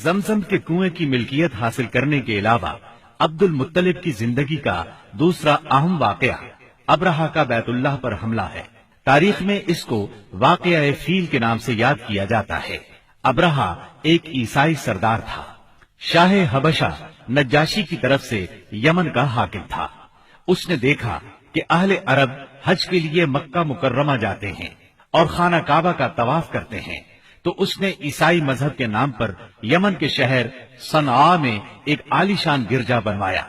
जमजम के कुएं की मिल्कियत हासिल करने के अलावा अब्दुल मुत्तलिब की जिंदगी का दूसरा अहम वाकया अब्रहा का बैतुल्लाह पर हमला है। तारीख में इसको वाकया फील के नाम से याद किया जाता है। अब्रहा एक ईसाई सरदार था। शाह हबशा नज्जाशी की तरफ से यमन का हाकिम था। उसने देखा कि अहले अरब हज के लिए मक्का मुकर्रमा जाते हैं और खाना काबा का तवाफ करते हैं, तो उसने ईसाई मजहब के नाम पर यमन के शहर सनआ में एक आलीशान गिरजा बनवाया।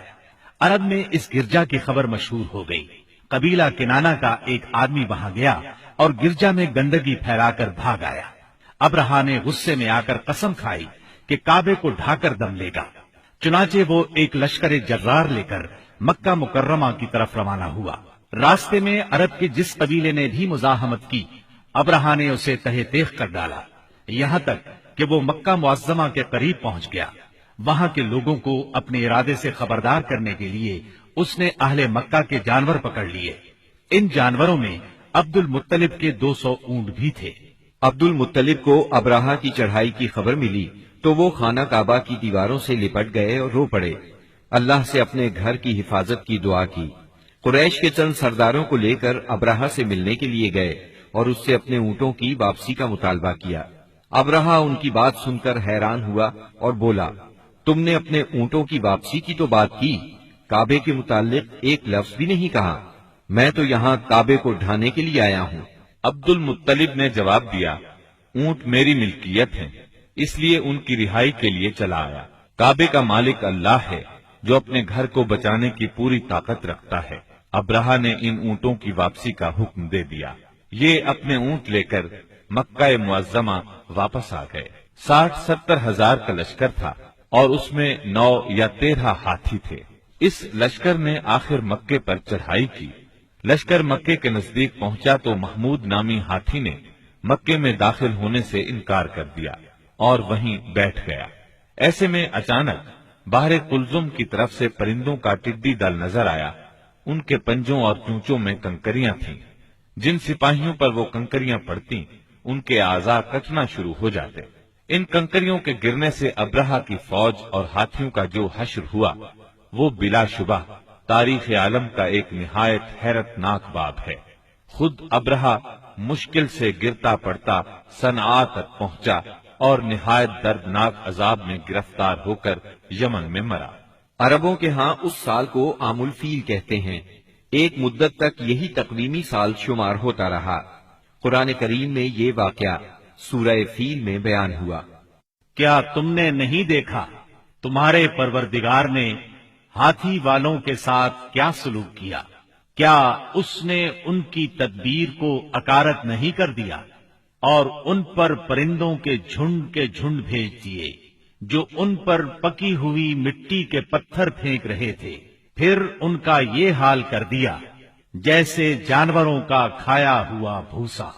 अरब में इस गिरजा की खबर मशहूर हो गई। कबीला किनाना का एक आदमी वहां गया और गिरजा में गंदगी फैलाकर भाग आया। अब्रहा ने गुस्से में आकर कसम खाई कि काबे को ढाकर दम लेगा। चुनाचे वो एक लश्कर जर्रार लेकर मक्का मुकर्रमा की तरफ रवाना हुआ। रास्ते में अरब के जिस कबीले ने भी मुजाहमत की, अब्रहा ने उसे तहे तेख कर डाला, यहाँ तक कि वो मक्का मुअज्जमा के करीब पहुंच गया। वहां के लोगों को अपने इरादे से खबरदार करने के लिए उसने अहले मक्का के जानवर पकड़ लिए। इन जानवरों में अब्दुल मुत्तलिब के 200 ऊंट भी थे। अब्दुल मुत्तलिब को अब्राहा की चढ़ाई की खबर मिली तो वो खाना काबा की दीवारों से लिपट गए और रो पड़े। अल्लाह से अपने घर की हिफाजत की दुआ की। कुरैश के चंद सरदारों को लेकर अब्राहा से मिलने के लिए गए और उससे अपने ऊंटों की वापसी का मुतालबा किया। अब्राहा उनकी बात सुनकर हैरान हुआ और बोला, तुमने अपने ऊंटों की वापसी की तो बात की, काबे के मुतालिक एक लफ्ज भी नहीं कहा। मैं तो यहाँ काबे को ढाने के लिए आया हूँ। अब्दुल मुत्तलिब ने जवाब दिया, ऊंट मेरी मिल्कियत है, इसलिए उनकी रिहाई के लिए चला आया। काबे का मालिक अल्लाह है जो अपने घर को बचाने की पूरी ताकत रखता है। अब्राहा ने इन ऊंटों की वापसी का हुक्म दे दिया। ये अपने ऊंट लेकर मक्का मुअज्जमा वापस आ गए। 60-70 हजार का लश्कर था और उसमें 9 या 13 हाथी थे। इस लश्कर ने आखिर मक्के पर चढ़ाई की। लश्कर मक्के के नजदीक पहुंचा तो महमूद नामी हाथी ने मक्के में दाखिल होने से इनकार कर दिया और वहीं बैठ गया। ऐसे में अचानक बाहर कुलजुम की तरफ से परिंदों का टिड्डी दल नजर आया। उनके पंजों और चूंचों में कंकरियां थीं। जिन सिपाहियों पर वो कंकरियां पड़ती, उनके आज़ा कटना शुरू हो जाते। इन कंकरियों के गिरने से अब्रहा की फौज और हाथियों का जो हश्र हुआ, वो बिलाशुबा तारीख आलम का एक निहायत हैरतनाक बाब है। खुद अब्रहा मुश्किल से गिरता पड़ता सनआ तक पहुंचा और निहायत दर्दनाक अजाब में गिरफ्तार होकर यमन में मरा। अरबों के यहाँ उस साल को आमुल फील कहते हैं। एक मुद्दत तक यही तकवीमी साल शुमार होता रहा। कुरान करीम में ये वाकया सूरह फील में बयान हुआ। क्या तुमने नहीं देखा तुम्हारे परवरदिगार ने हाथी वालों के साथ क्या सलूक किया? क्या उसने उनकी तदबीर को अकारत नहीं कर दिया और उन पर परिंदों के झुंड भेज दिए जो उन पर पकी हुई मिट्टी के पत्थर फेंक रहे थे। फिर उनका ये हाल कर दिया जैसे जानवरों का खाया हुआ भूसा।